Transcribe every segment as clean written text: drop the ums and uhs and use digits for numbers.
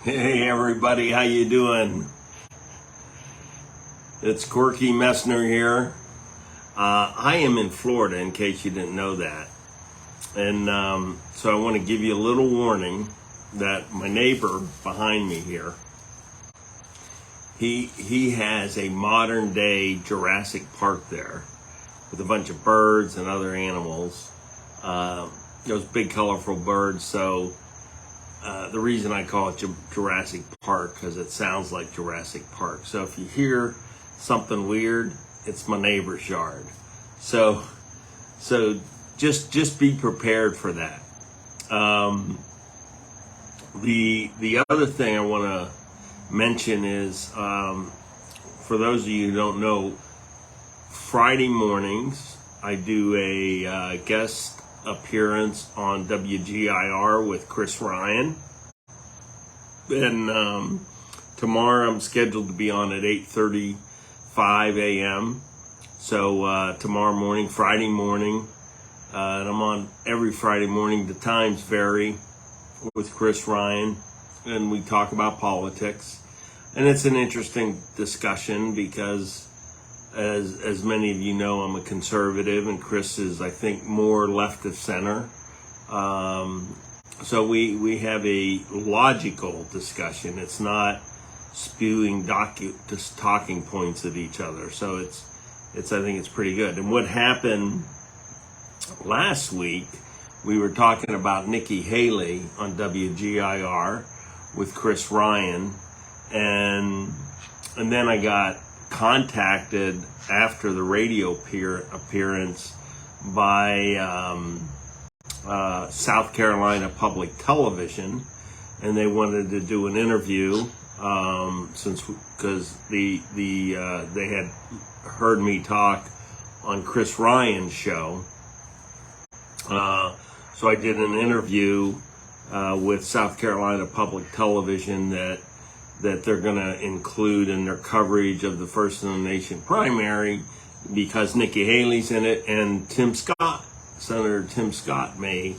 Hey everybody, how you doing? It's Corky Messner here. I am in Florida, in case you didn't know that. And so I want to give you a little warning that my neighbor behind me here, he has a modern day Jurassic Park there with a bunch of birds and other animals. Those big colorful birds. So the reason I call it Jurassic Park, because it sounds like Jurassic Park. So if you hear something weird, it's my neighbor's yard. So just be prepared for that. The other thing I want to mention is, for those of you who don't know, Friday mornings I do a guest appearance on WGIR with Chris Ryan, and tomorrow I'm scheduled to be on at 8:35 a.m. So tomorrow morning, Friday morning, and I'm on every Friday morning. The times vary with Chris Ryan, and we talk about politics, and it's an interesting discussion because, as many of you know, I'm a conservative, and Chris is, I think, more left of center. So we have a logical discussion. It's not spewing just talking points at each other. So it's I think it's pretty good. And what happened last week, we were talking about Nikki Haley on WGIR with Chris Ryan, and then I got contacted after the radio appearance by South Carolina Public Television, and they wanted to do an interview because they had heard me talk on Chris Ryan's show. So I did an interview with South Carolina Public Television that they're going to include in their coverage of the First in the Nation primary, because Nikki Haley's in it, and Senator Tim Scott may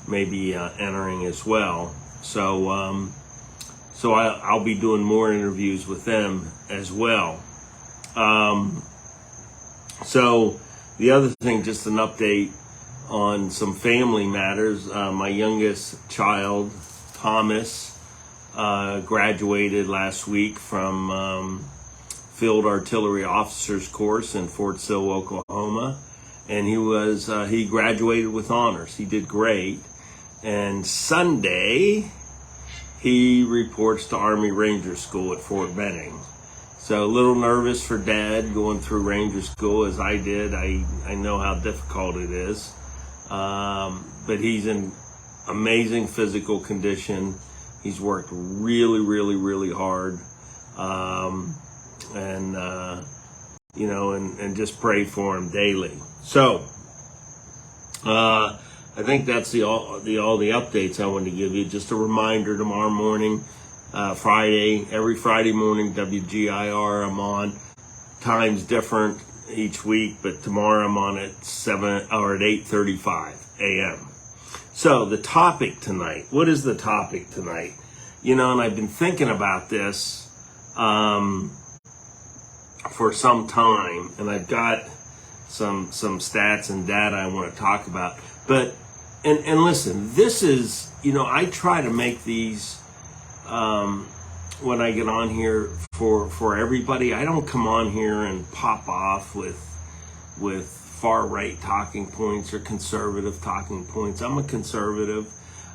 be entering as well. So I'll be doing more interviews with them as well. So the other thing, just an update on some family matters. My youngest child, Thomas, graduated last week from Field Artillery Officers Course in Fort Sill, Oklahoma, and he graduated with honors. He did great, and Sunday he reports to Army Ranger School at Fort Benning. So a little nervous for Dad going through Ranger School, as I did. I know how difficult it is, but he's in amazing physical condition. He's worked really, really, really hard, and just pray for him daily. So, I think that's all the updates I wanted to give you. Just a reminder: tomorrow morning, every Friday morning, WGIR. I'm on. Times different each week, but tomorrow I'm on at 8:35 a.m. So the topic tonight, what is the topic tonight? And I've been thinking about this for some time, and I've got some stats and data I want to talk about. But, and listen, this is, I try to make these, when I get on here for everybody. I don't come on here and pop off with far right talking points or conservative talking points. I'm a conservative.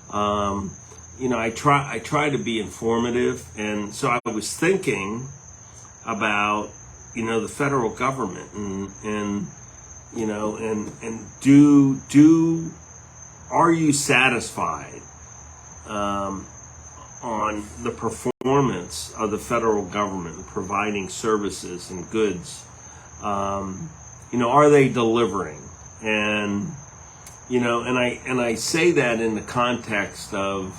I try to be informative, and so I was thinking about the federal government and are you satisfied on the performance of the federal government in providing services and goods? Are they delivering? And I say that in the context of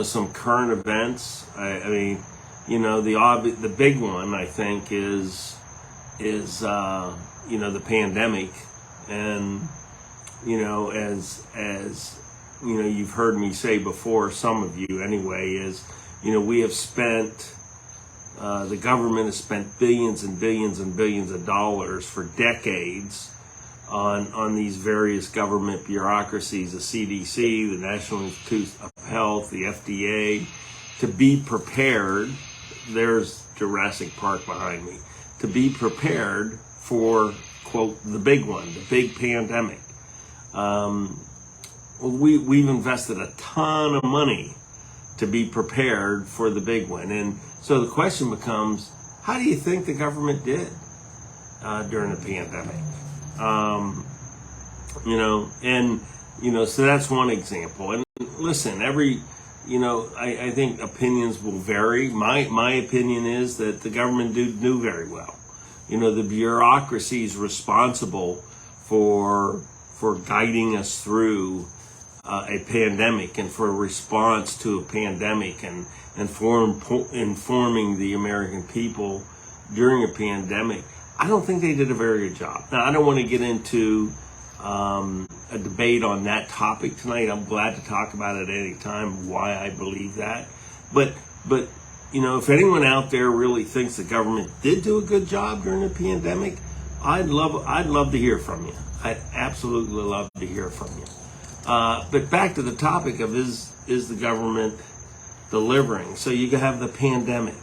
some current events. I mean, the big one, I think, is the pandemic, and as you've heard me say before, some of you anyway, is we have spent, the government has spent billions and billions and billions of dollars for decades on these various government bureaucracies, the CDC, the National Institute of Health, the FDA, to be prepared. There's Jurassic Park behind me. To be prepared for, quote, the big one, the big pandemic. We've invested a ton of money to be prepared for the big one. And so the question becomes, how do you think the government did during the pandemic? So that's one example. And listen, I think opinions will vary. My opinion is that the government knew very well. The bureaucracy is responsible for guiding us through a pandemic and for a response to a pandemic and informing the American people during a pandemic. I don't think they did a very good job. Now, I don't want to get into a debate on that topic tonight. I'm glad to talk about it at any time, why I believe that. But if anyone out there really thinks the government did do a good job during the pandemic, I'd love to hear from you. I'd absolutely love to hear from you. But back to the topic of is the government delivering? So you have the pandemic.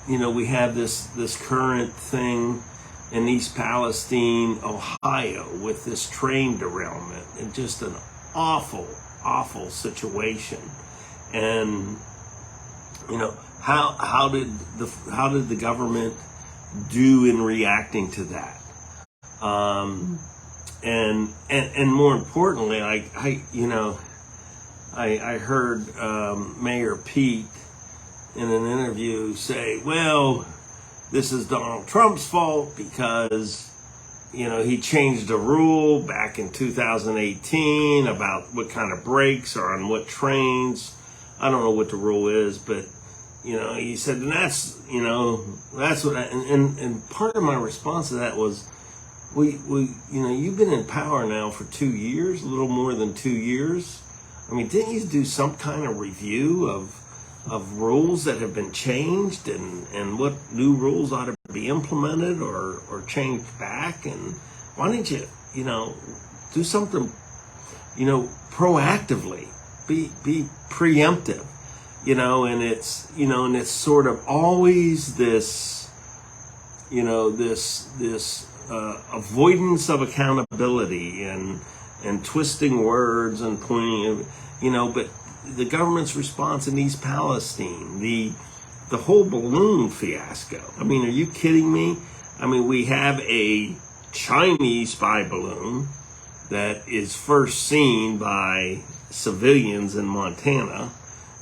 We have this current thing in East Palestine, Ohio, with this train derailment, and just an awful, awful situation. And how did the government do in reacting to that? And more importantly, I heard Mayor Pete in an interview say, well, this is Donald Trump's fault because, he changed a rule back in 2018 about what kind of brakes are on what trains. I don't know what the rule is, but, he said, and that's what and part of my response to that was, you've been in power now for 2 years, a little more than 2 years. I mean, didn't you do some kind of review of rules that have been changed and what new rules ought to be implemented or changed back? And why didn't you, do something, proactively, be preemptive, and it's sort of always this, this avoidance of accountability and twisting words and pointing, but the government's response in East Palestine, the whole balloon fiasco. I mean, are you kidding me? I mean, we have a Chinese spy balloon that is first seen by civilians in Montana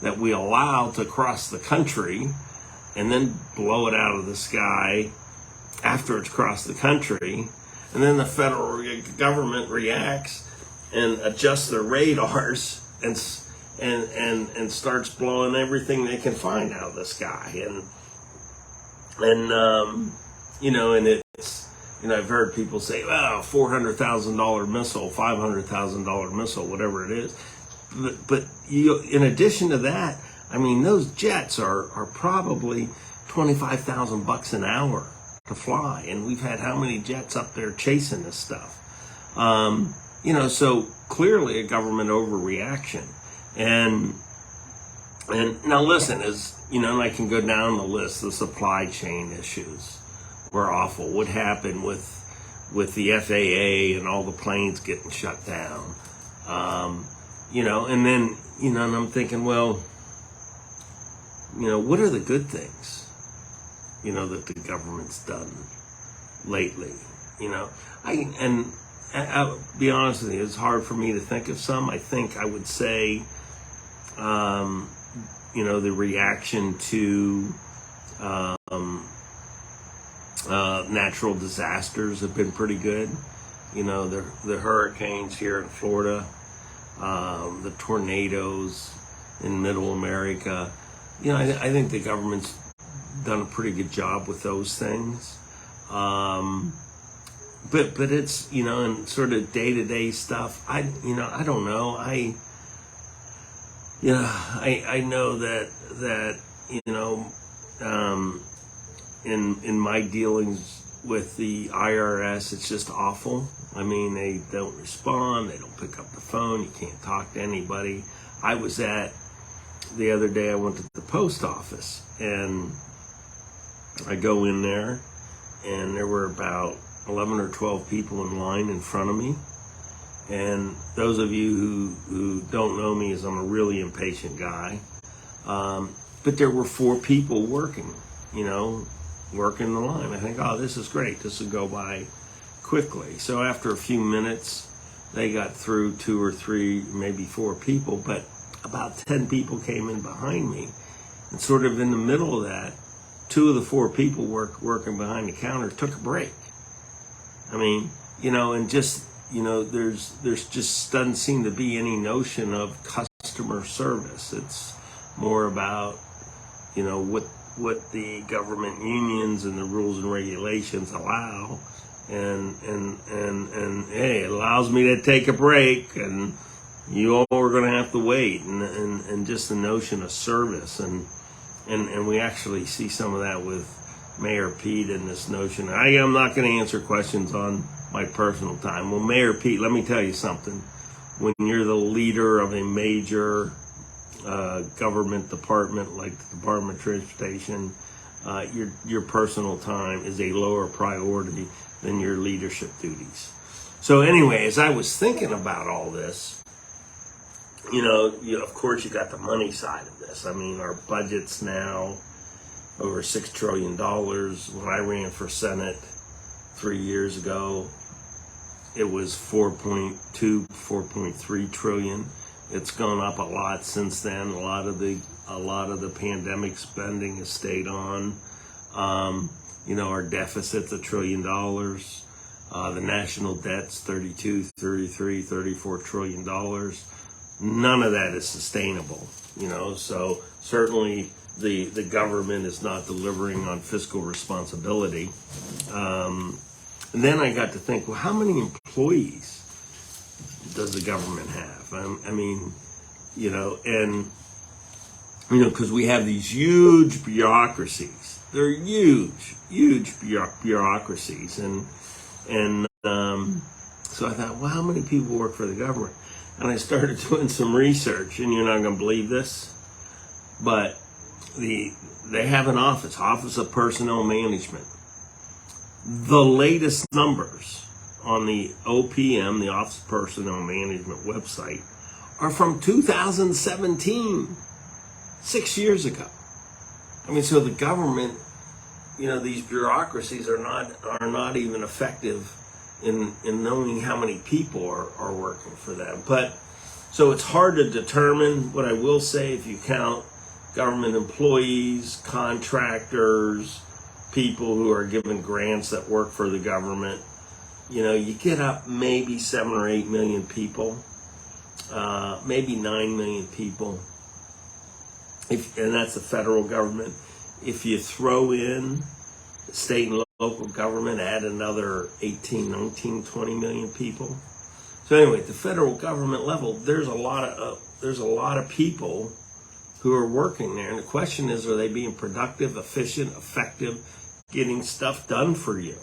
that we allow to cross the country and then blow it out of the sky after it's crossed the country. And then the federal government reacts and adjusts their radars and starts blowing everything they can find out of the sky. And it's, I've heard people say, well, $400,000 missile, $500,000 missile, whatever it is. But in addition to that, I mean, those jets are probably $25,000 an hour to fly. And we've had how many jets up there chasing this stuff? So clearly a government overreaction. And now listen, I can go down the list. The supply chain issues were awful. What happened with the FAA and all the planes getting shut down? And then, and I'm thinking, well, what are the good things, that the government's done lately? I'll be honest with you, it's hard for me to think of some. I think I would say, the reaction to natural disasters have been pretty good. The hurricanes here in Florida, the tornadoes in Middle America. I think the government's done a pretty good job with those things. But it's, and sort of day-to-day stuff, I don't know. I know that in my dealings with the IRS, it's just awful. I mean, they don't respond, they don't pick up the phone, you can't talk to anybody. The other day I went to the post office, and I go in there, and there were about 11 or 12 people in line in front of me. And those of you who don't know me, is I'm a really impatient guy. But there were 4 people working the line. I think, oh, this is great. This will go by quickly. So after a few minutes, they got through 2 or 3, maybe 4 people, but about 10 people came in behind me. And sort of in the middle of that, 2 of the 4 people working behind the counter took a break. I mean, and just, there's just doesn't seem to be any notion of customer service. It's more about, what the government unions and the rules and regulations allow. And hey, it allows me to take a break, and you all are going to have to wait, and just the notion of service, and we actually see some of that with Mayor Pete and this notion. I am not going to answer questions on my personal time. Well, Mayor Pete, let me tell you something. When you're the leader of a major government department like the Department of Transportation, your personal time is a lower priority than your leadership duties. So anyway, as I was thinking about all this, of course, you got the money side of this. I mean, our budget's now over $6 trillion. When I ran for Senate 3 years ago, it was 4.3 trillion. It's gone up a lot since then. A lot of the pandemic spending has stayed on. Our deficit's $1 trillion. The national debt's 32, 33, 34 trillion dollars. None of that is sustainable, so certainly the government is not delivering on fiscal responsibility. And then I got to think, well, how many employees does the government have? Because we have these huge bureaucracies. They're huge bureaucracies. And so I thought, well, how many people work for the government? And I started doing some research, and you're not going to believe this, but they have an Office of Personnel Management. The latest numbers on the OPM, the Office of Personnel Management website, are from 2017, 6 years ago. So the government, these bureaucracies are not even effective in knowing how many people are working for them. But so it's hard to determine. What I will say, if you count government employees, contractors, people who are given grants that work for the government, you get up maybe 7 or 8 million people, maybe 9 million people, and that's the federal government. If you throw in state and local government, add another 18, 19, 20 million people. So anyway, at the federal government level, there's a lot of people who are working there, and the question is, are they being productive, efficient, effective, getting stuff done for you?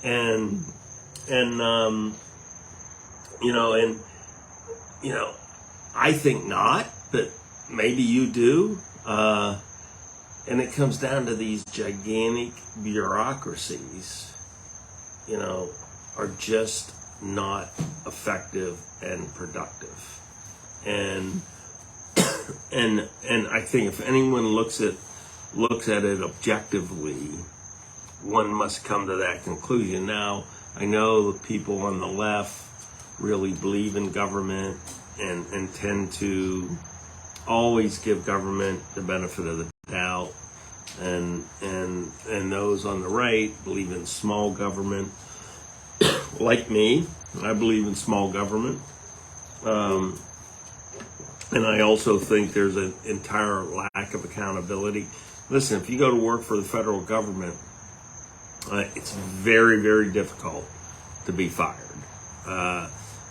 And I think not, but maybe you do. And it comes down to these gigantic bureaucracies, are just not effective and productive. And I think if anyone looks at it objectively, one must come to that conclusion. Now, I know the people on the left really believe in government and tend to always give government the benefit of the doubt, and those on the right believe in small government. Like me, I believe in small government, and I also think there's an entire lack of accountability. Listen, if you go to work for the federal government, it's very, very difficult to be fired.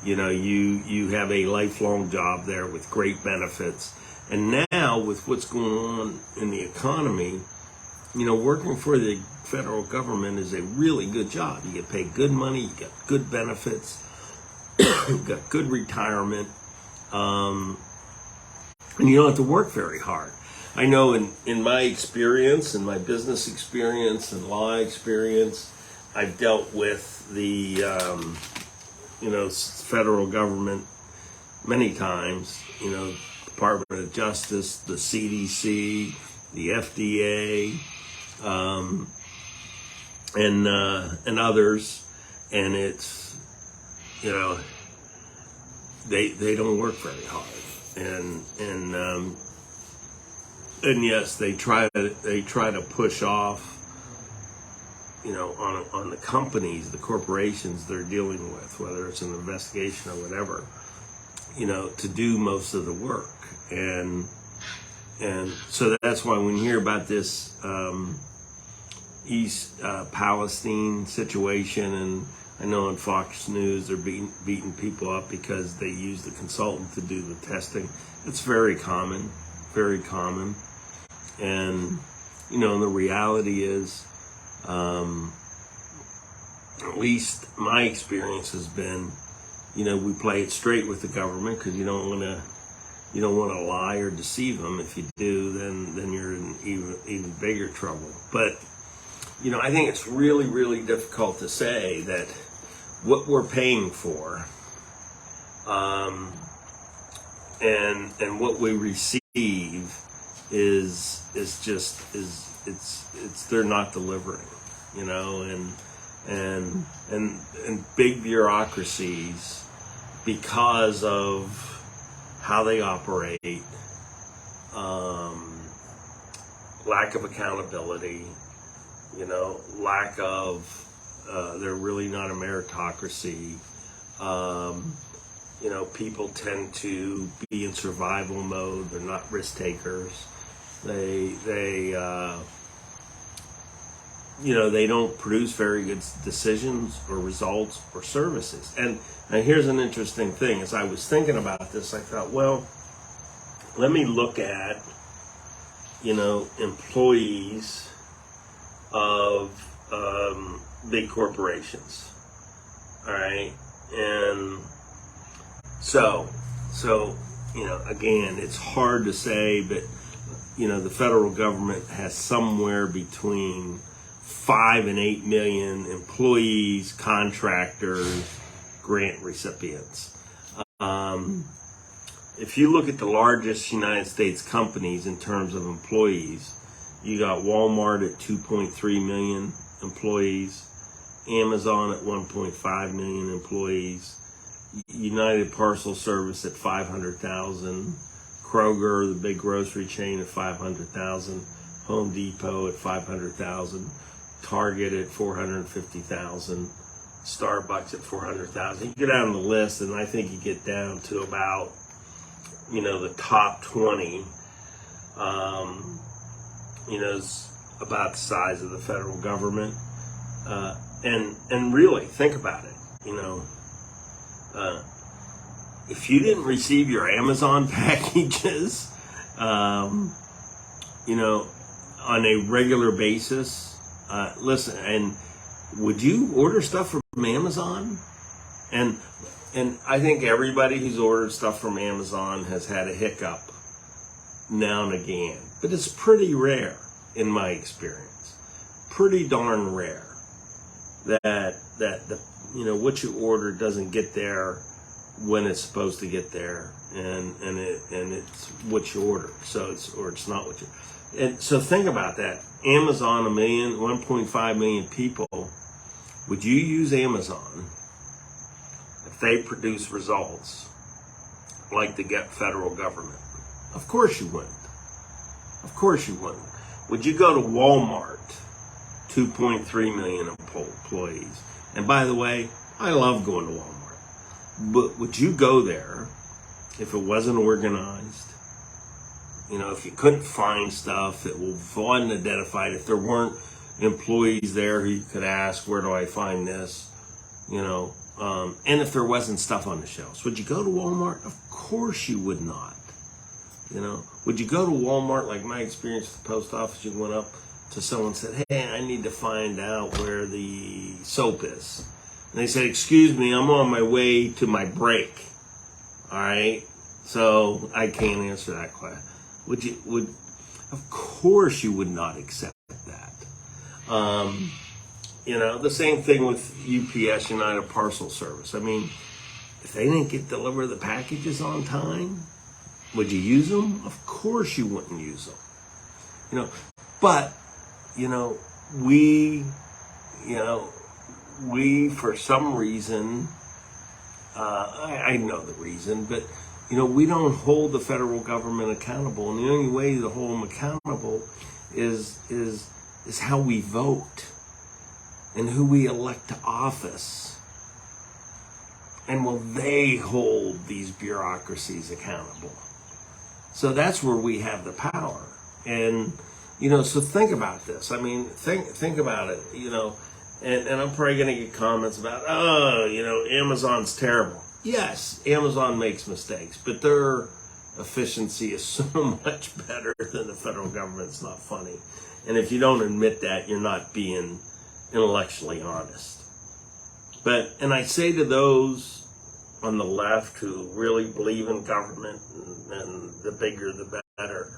you have a lifelong job there with great benefits. And now with what's going on in the economy, working for the federal government is a really good job. You get paid good money, you get good benefits, you got good retirement, and you don't have to work very hard. I know in my experience, in my business experience and law experience, I've dealt with the federal government many times, Department of Justice, the CDC, the FDA, and others, and it's, they don't work very hard, and yes, they try to push off, on the companies, the corporations they're dealing with, whether it's an investigation or whatever, to do most of the work. And so that's why when you hear about this East Palestine situation, and I know on Fox News they're beating people up because they use the consultant to do the testing. It's very common, very common. And, the reality is, at least my experience has been, we play it straight with the government because you don't want to lie or deceive them. If you do, then you're in even bigger trouble. But, I think it's really, really difficult to say that what we're paying for, and what we receive is they're not delivering, and big bureaucracies, because of how they operate, lack of accountability, lack of, they're really not a meritocracy. People tend to be in survival mode. They're not risk takers. They don't produce very good decisions or results or services. And here's an interesting thing. As I was thinking about this, I thought, well, let me look at, employees of big corporations. All right. And so, again, it's hard to say, but, the federal government has somewhere between 5 and 8 million employees, contractors, grant recipients. If you look at the largest United States companies in terms of employees, you got Walmart at 2.3 million employees, Amazon at 1.5 million employees, United Parcel Service at 500,000, Kroger, the big grocery chain, at 500,000, Home Depot at 500,000, Target at 450,000, Starbucks at 400,000. You get down the list, and I think you get down to about, the top 20, is about the size of the federal government. And really, think about it, if you didn't receive your Amazon packages, on a regular basis, listen, and would you order stuff from Amazon? And I think everybody who's ordered stuff from Amazon has had a hiccup now and again, but it's pretty rare in my experience, pretty darn rare that the what you order doesn't get there when it's supposed to get there, and it's what you order, so it's not what you. And so think about that. Amazon, 1.5 million people. Would you use Amazon if they produce results like the federal government? Of course you wouldn't. Of course you wouldn't. Would you go to Walmart, 2.3 million employees? And by the way, I love going to Walmart. But would you go there if it wasn't organized? If you couldn't find stuff, it wasn't identified, if there weren't employees there who you could ask, where do I find this? And if there wasn't stuff on the shelves, would you go to Walmart? Of course you would not. Would you go to Walmart, like my experience at the post office? You went up to someone and said, hey, I need to find out where the soap is. And they said, excuse me, I'm on my way to my break. All right? So I can't answer that question. Of course you would not accept that. The same thing with UPS, United Parcel Service. I mean, if they didn't deliver the packages on time, would you use them? Of course you wouldn't use them. But, we for some reason, I know the reason, but, we don't hold the federal government accountable. And the only way to hold them accountable is how we vote and who we elect to office. And will they hold these bureaucracies accountable? So that's where we have the power. And, so think about this. I mean, think about it, and I'm probably going to get comments about, Amazon's terrible. Yes, Amazon makes mistakes, but their efficiency is so much better than the federal government. It's not funny. And if you don't admit that, you're not being intellectually honest. And I say to those on the left who really believe in government and the bigger the better,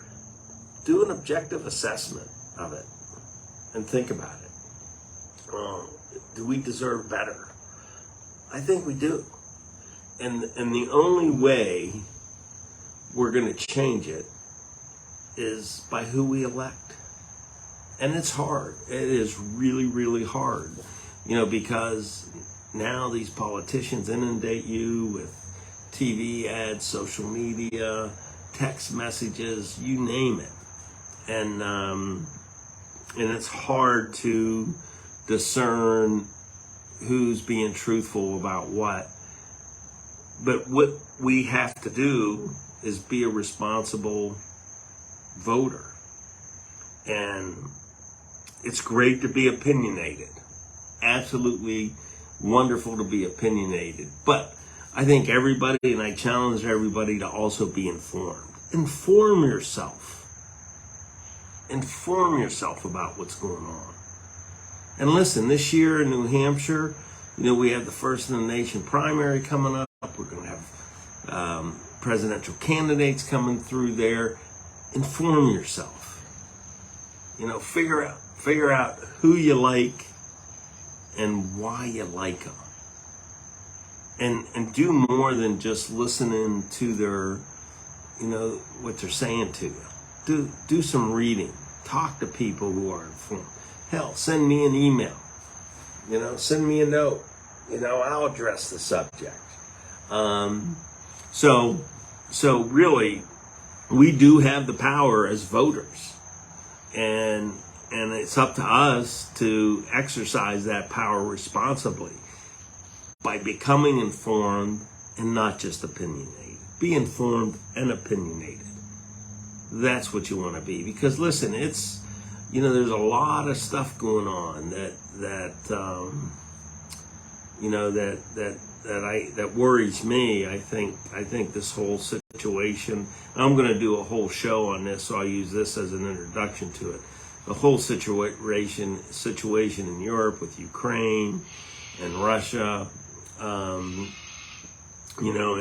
do an objective assessment of it and think about it. Do we deserve better? I think we do. And the only way we're going to change it is by who we elect. And it's hard. It is really, really hard. Because now these politicians inundate you with TV ads, social media, text messages, you name it. And it's hard to discern who's being truthful about what. But what we have to do is be a responsible voter. And it's great to be opinionated. Absolutely wonderful to be opinionated. But I think everybody, and I challenge everybody to also be informed. Inform yourself. Inform yourself about what's going on. And listen, this year in New Hampshire, we have the First in the Nation primary coming up. We're going to have presidential candidates coming through there. Inform yourself. Figure out who you like and why you like them. And do more than just listening to their, what they're saying to you. Do some reading. Talk to people who are informed. Hell, send me an email. Send me a note. I'll address the subject. So really, we do have the power as voters, and it's up to us to exercise that power responsibly by becoming informed and not just opinionated. Be informed and opinionated. That's what you want to be, because listen, it's there's a lot of stuff going on that worries me. I think this whole situation, I'm going to do a whole show on this, so I'll use this as an introduction to it. The whole situation in Europe with Ukraine and Russia, and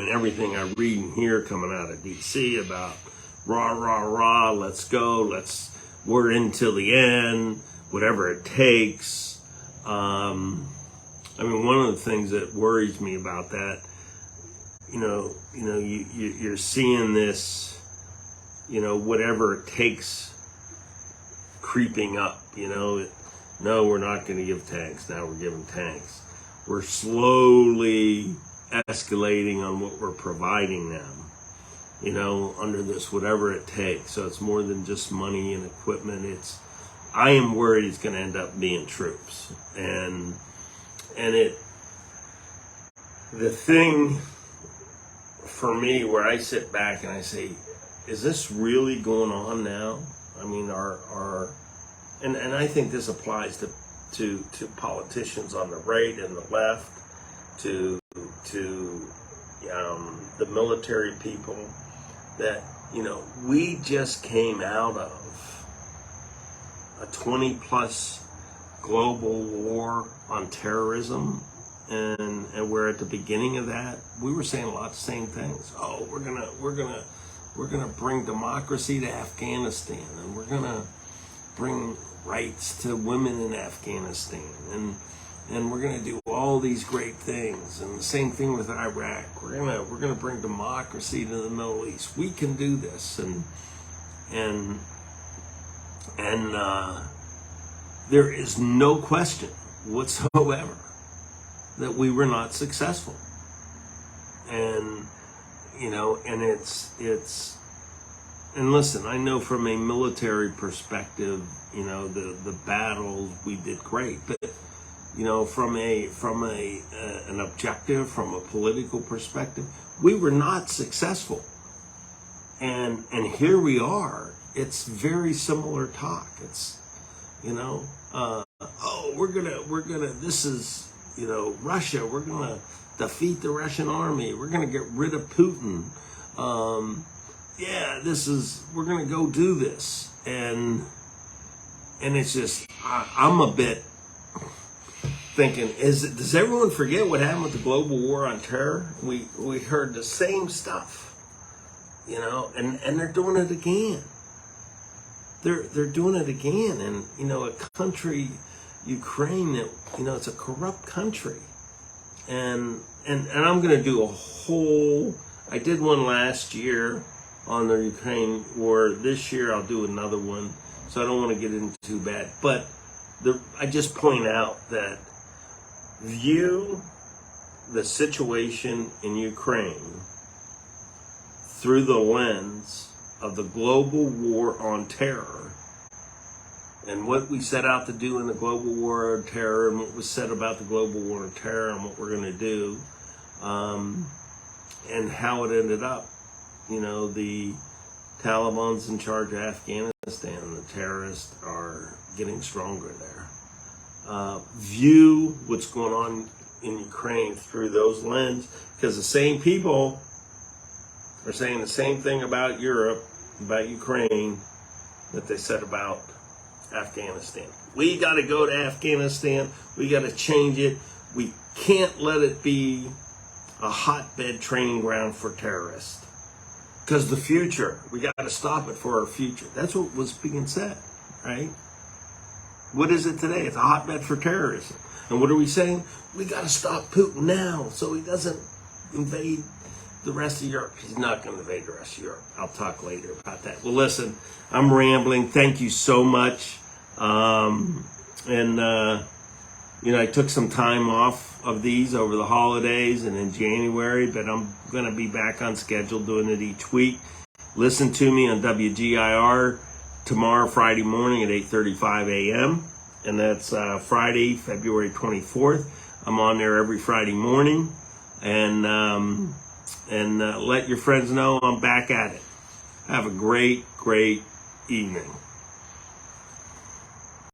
everything I read and hear coming out of DC about rah, let's go, we're in till the end, whatever it takes. One of the things that worries me about that, you're seeing this, whatever it takes creeping up, no, we're not going to give tanks. Now we're giving tanks. We're slowly escalating on what we're providing them, under this, whatever it takes. So it's more than just money and equipment. I am worried it's going to end up being troops. And the thing for me where I sit back and I say, is this really going on now? I mean, and I think this applies to politicians on the right and the left, to the military people that, we just came out of a 20 plus global war on terrorism, and we're at the beginning of that. We were saying a lot of the same things. Oh, we're gonna bring democracy to Afghanistan, and we're gonna bring rights to women in Afghanistan, and we're gonna do all these great things. And the same thing with Iraq. We're gonna bring democracy to the Middle East. We can do this, and there is no question whatsoever that we were not successful. And and listen, I know from a military perspective, the battles we did great, but from an objective, from a political perspective, we were not successful. And here we are. It's very similar talk. It's this is Russia. We're gonna defeat the Russian army. We're gonna get rid of Putin. We're gonna go do this, and it's just I'm a bit thinking, does everyone forget what happened with the global war on terror? We heard the same stuff, and they're doing it again. They're doing it again, and a country, Ukraine, that it's a corrupt country, and I'm gonna do a whole. I did one last year on the Ukraine war. This year I'll do another one, so I don't want to get into too bad. But I just point out that view the situation in Ukraine through the lens of the global war on terror, and what we set out to do in the global war on terror, and what was said about the global war on terror, and what we're going to do, and how it ended up. The Taliban's in charge of Afghanistan. The terrorists are getting stronger there. View what's going on in Ukraine through those lenses, because the same people are saying the same thing about Europe, about Ukraine, that they said about Afghanistan. We got to go to Afghanistan. We got to change it. We can't let it be a hotbed training ground for terrorists. Because the future, we got to stop it for our future. That's what was being said, right? What is it today? It's a hotbed for terrorism. And what are we saying? We got to stop Putin now so he doesn't invade the rest of Europe. He's not going to invade the rest of Europe. I'll talk later about that. Well, listen, I'm rambling. Thank you so much. I took some time off of these over the holidays and in January, but I'm going to be back on schedule doing it each week. Listen to me on WGIR tomorrow, Friday morning at 8:35 a.m. And that's Friday, February 24th. I'm on there every Friday morning. And let your friends know I'm back at it. Have a great, great evening.